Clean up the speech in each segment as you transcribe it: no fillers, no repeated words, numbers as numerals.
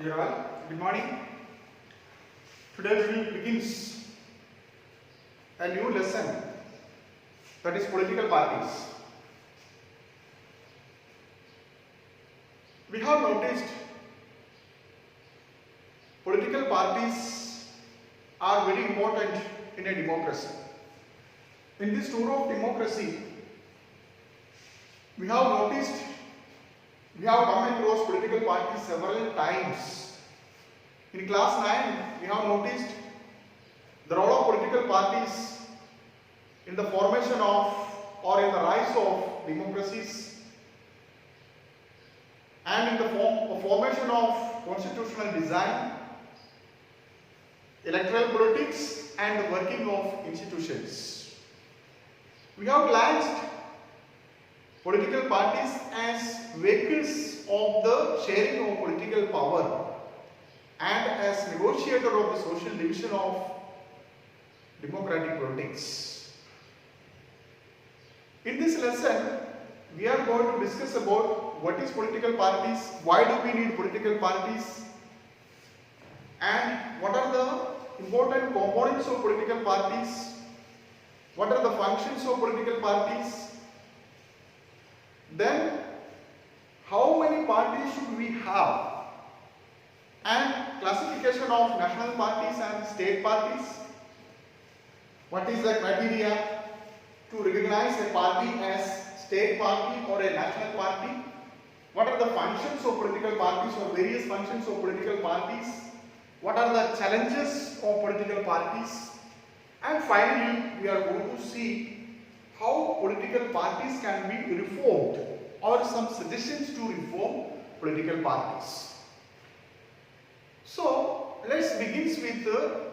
Dear all, good morning. Today we will begin a new lesson, that is political parties. We have noticed political parties are very important in a democracy. In this tour of democracy, we have come across political parties several times. In class 9, we have noticed the role of political parties in the formation of or in the rise of democracies and in the formation of constitutional design, electoral politics and the working of institutions. We have glanced political parties as vehicles of the sharing of political power and as negotiator of the social division of democratic politics. In this lesson, we are going to discuss about what is political parties, why do we need political parties, and what are the important components of political parties, what are the functions of political parties, then how many parties should we have, and classification of national parties and state parties. What is the criteria to recognize a party as state party or a national party? What are the functions of political parties or various functions of political parties? What are the challenges of political parties? And finally, we are going to see how political parties can be reformed or some suggestions to reform political parties. So, let's begin with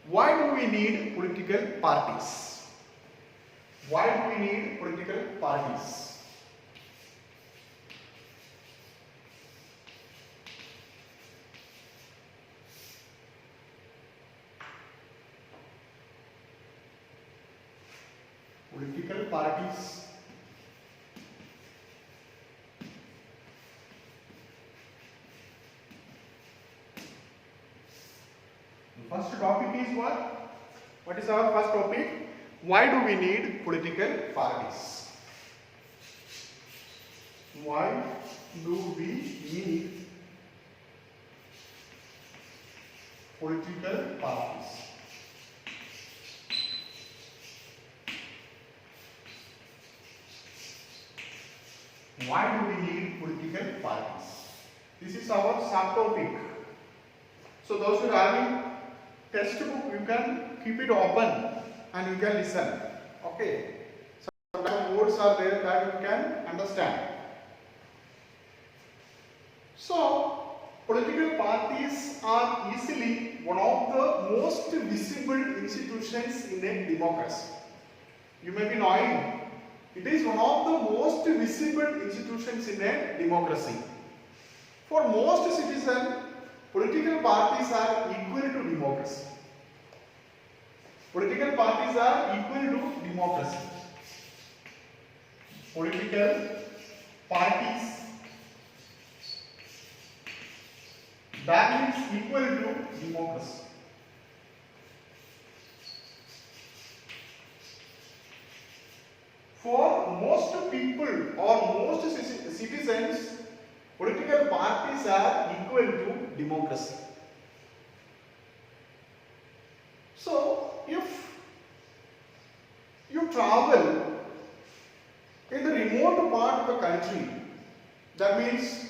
why do we need political parties? Why do we need political parties? Political parties the first topic is what? What is our first topic? Why do we need political parties? Why do we need political parties? Why do we need political parties? This is our subtopic. So those who are having textbook, you can keep it open and you can listen. Okay. Some words are there that you can understand. So political parties are easily one of the most visible institutions in a democracy. You may be knowing it is one of the most visible institutions in a democracy. For most citizens, political parties are equal to democracy. Political parties are equal to democracy. Political parties, that means equal to democracy. For most people or most citizens, political parties are equal to democracy. So, if you travel in the remote part of the country, that means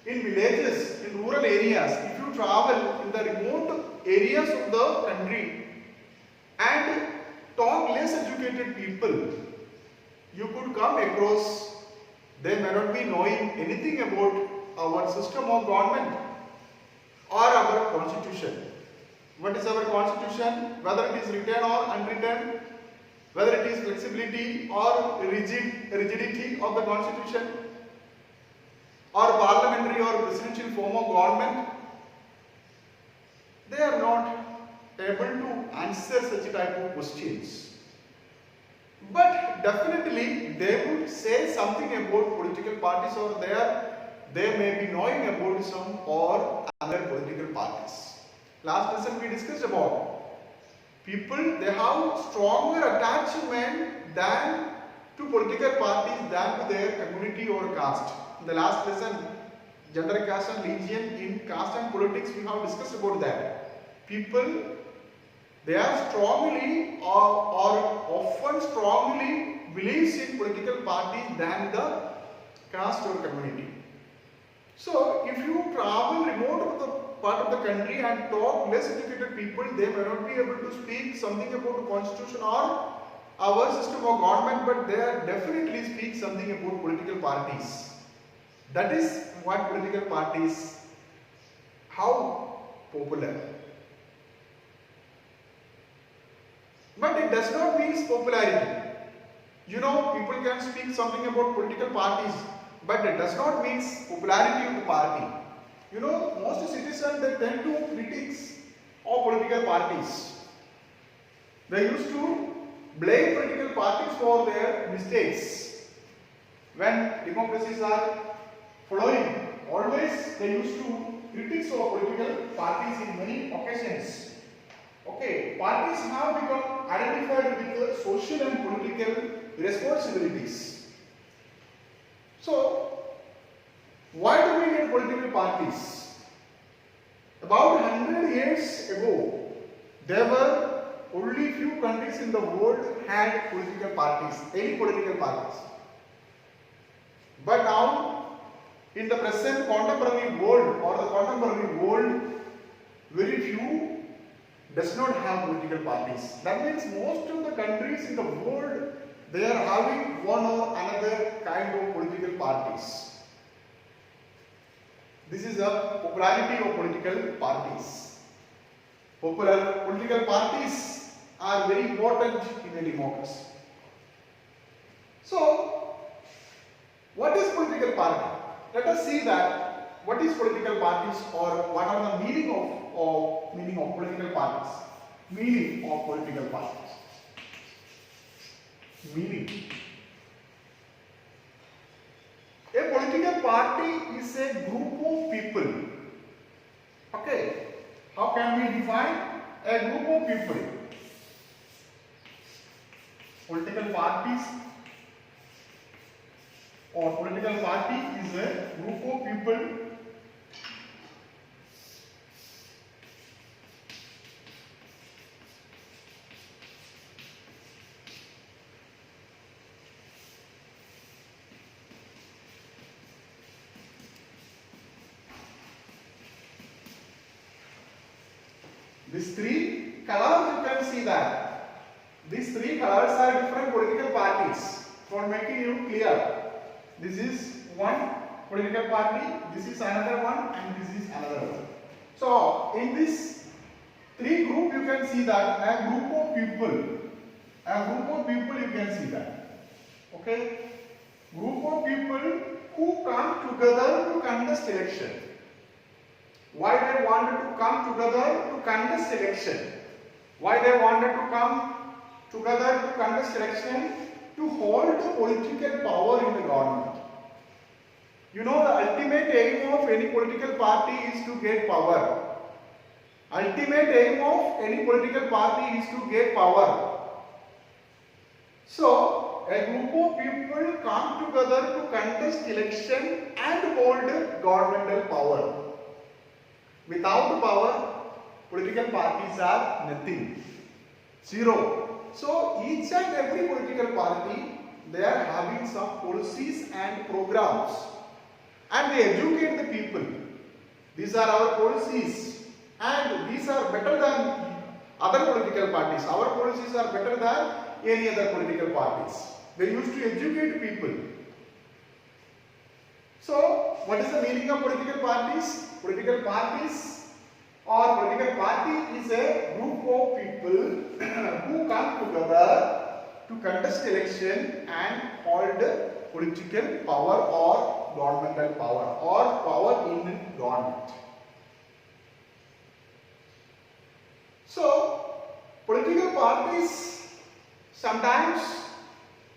in villages, in rural areas, if you travel in the remote areas of the country and talk less educated people, you could come across they may not be knowing anything about our system of government or our constitution. What is our constitution? Whether it is written or unwritten, whether it is flexibility or rigidity of the constitution, or parliamentary or presidential form of government, they are not able to answer such type of questions. But definitely they would say something about political parties or their they may be knowing about some or other political parties. Last lesson we discussed about people, they have stronger attachment than to political parties than to their community or caste. In the last lesson, gender, caste and religion in caste and politics, we have discussed about that. People, they are strongly or often strongly believes in political parties than the caste or community. So, if you travel remote of the part of the country and talk less educated people, they may not be able to speak something about the constitution or our system of government, but they are definitely speak something about political parties. That is what political parties, how popular. But it does not mean popularity. You know, people can speak something about political parties, but it does not mean popularity of the party. You know, most citizens, they tend to critics of political parties. They used to blame political parties for their mistakes. When democracies are following, always they used to critics of political parties in many occasions. Okay, parties have become identified with social and political responsibilities. So, why do we need political parties? About 100 years ago, there were only few countries in the world had political parties, any political parties. But now, in the present contemporary world or the contemporary world, very few does not have political parties. That means most of the countries in the world, they are having one or another kind of political parties. This is the popularity of political parties. Popular political parties are very important in a democracy. So, what is political party? Let us see that what is political parties or what are the meaning of political parties. Meaning of political parties. Meaning. A political party is a group of people. Okay. How can we define a group of people? Political parties or political party is a group of people these three colors, you can see that these three colors are different political parties. For making you clear, this is one political party, this is another one, and this is another one. So, in this three group, you can see that a group of people you can see that. Okay, group of people who come together to contest election. Why they wanted to come together to contest election? Why they wanted to come together to contest election? To hold the political power in the government. You know, the ultimate aim of any political party is to get power. Ultimate aim of any political party is to get power. So, a group of people come together to contest election and hold governmental power. Without power, political parties are nothing. Zero. So, each and every political party, they are having some policies and programs. And they educate the people. These are our policies. And these are better than other political parties. Our policies are better than any other political parties. They used to educate people. So, what is the meaning of political parties? Political parties or political party is a group of people who come together to contest election and hold political power or governmental power or power in government. So, political parties sometimes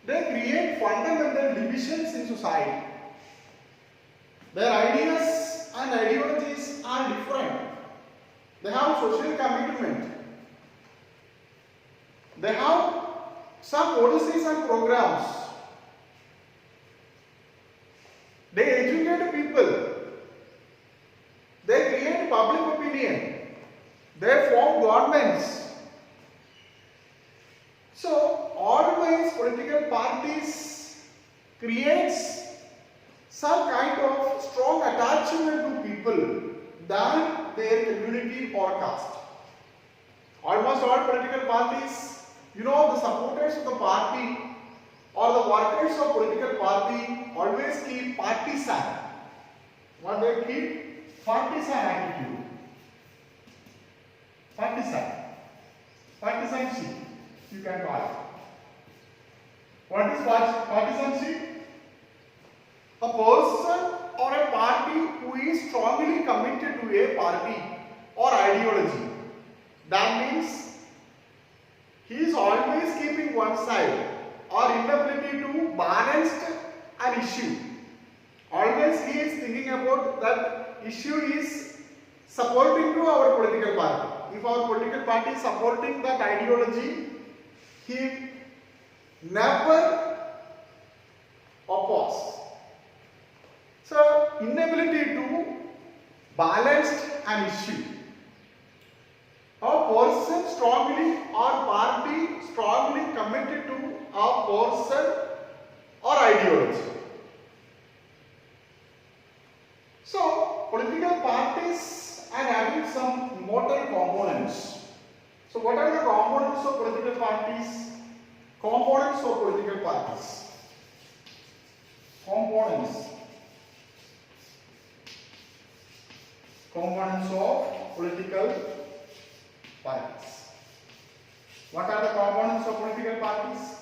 they create fundamental divisions in society. Their ideas and ideologies are different. They have social commitment. They have some policies and programs. They educate people. They create public opinion. They form governments. So always political parties creates some kind of strong attachment to people than their community or caste. Almost all political parties, the supporters of the party or the workers of political party always keep partisan. What they keep? Partisan attitude. Partisanship, you can call it. What is partisanship? A person or a party who is strongly committed to a party or ideology. That means he is always keeping one side or inability to balance an issue. Always he is thinking about that issue is supporting to our political party. If our political party is supporting that ideology, he never opposes. So, inability to balance an issue. A person strongly or party strongly committed to a person or ideology. So, political parties are having some important components. So, what are the components of political parties? Components of political parties. Components of political parties. What are the components of political parties?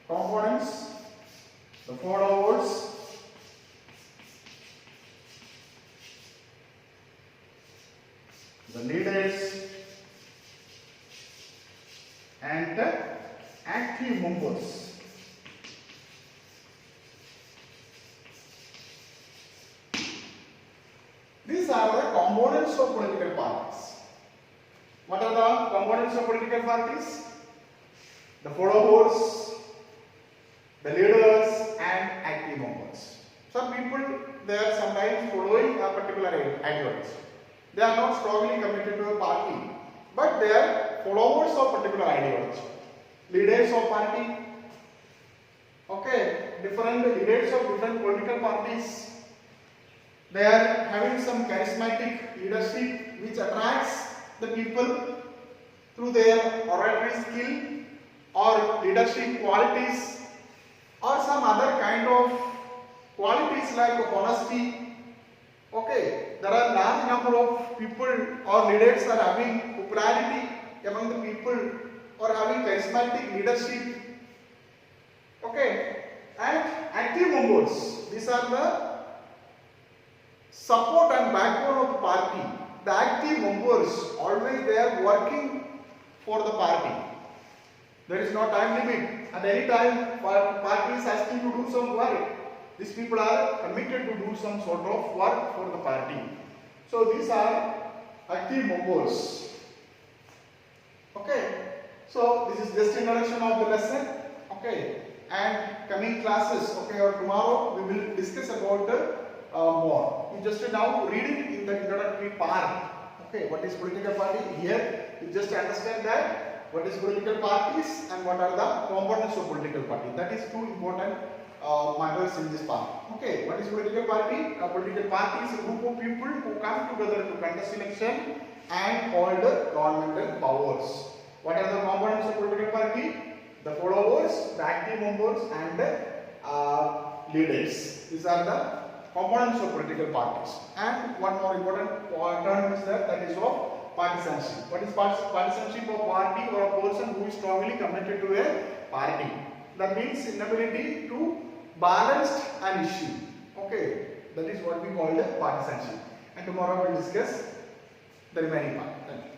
Components, the followers, the leaders, and the active members. These are the components of political parties. What are the components of political parties? The followers, the leaders, and active members. Some people, they are sometimes following a particular ideology. They are not strongly committed to a party, but they are followers of particular ideology. Leaders of party, different leaders of different political parties. They are having some charismatic leadership which attracts the people through their oratory skill or leadership qualities or some other kind of qualities like honesty. There are large number of people or leaders are having popularity among the people or having charismatic leadership. And active members, these are the support and backbone of the party. The active members, always they are working for the party. There is no time limit. At any time, party is asking to do some work. These people are committed to do some sort of work for the party. So these are active members. So this is just introduction of the lesson. And coming classes, or tomorrow we will discuss about more. You just now read it in the introductory part. What is political party? Here you just understand that what is political parties and what are the components of political party. That is two important matters in this part. What is political party? A political party is a group of people who come together to contest election and hold governmental powers. What are the components of political party? The followers, the active members, and the leaders. These are the components of political parties. And one more important term is that is of partisanship. What is partisanship of party or a person who is strongly committed to a party? That means inability to balance an issue. That is what we call the partisanship. And tomorrow we will discuss the remaining part. Thank you.